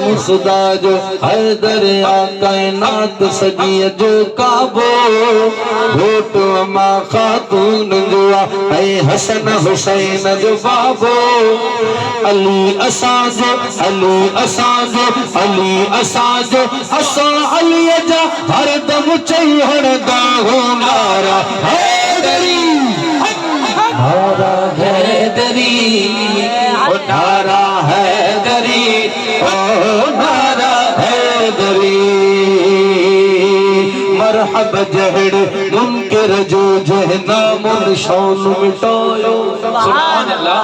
कसम खुदा जो हैदर कायनात सजी जो काबो घोट मा खातून जुआ ऐ हसन हुसैन जो बाबो अली असाजो अली असाजो अली असाजो असा अली जा हर दम चढ़ दाहो नारा हैदरी नारा हैदरी ओ नारा हैदरी ओ नारा हैदरी मरहब जहड़ मुनकर जो जहनाम निशान मिटायो सुभान अल्लाह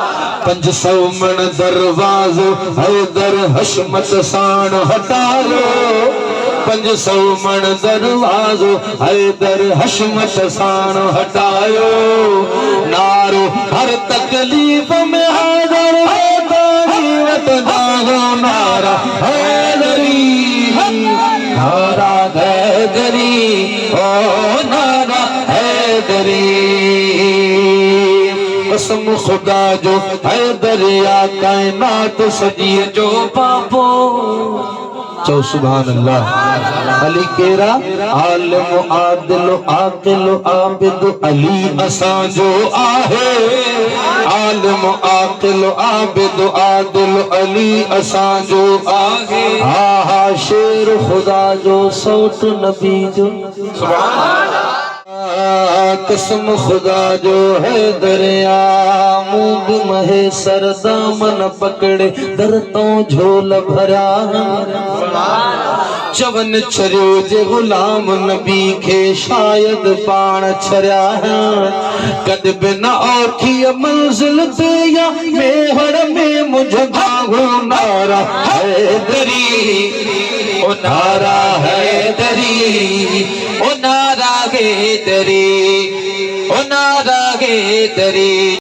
500 मन दरवाजो हैदर हशमत साण हटायो 500 मन दरवाजो हैदर हशमत साण हटायो नारो हर तकलीफ में हैदर नारा हैदरी नारा हैदरी ओ नारा हैदरी कसम खुदा जो हैदर कायनात सजी जो बाबो चो सुभान अल्लाह अली केरा आलिम आदिल आकिल आबिद अली असा जो आहे आलिम आकिल आबिद आदिल अली असा जो आहे हा हा शेर खुदा जो सौत नबी जो सुभान अल्लाह कसम खुदा जो है दरिया मूंग महे सरदामन पकड़े दर तो झोल भरा चवन छरियो जे गुलाम नबी के शायद पाण छरिया कद बिना औखी मंजिल ते या मेहर में मुझ भागो नारा हैदरी ओ नारा हैदरी ओ नारा हैदरी ओ नारा हैदरी।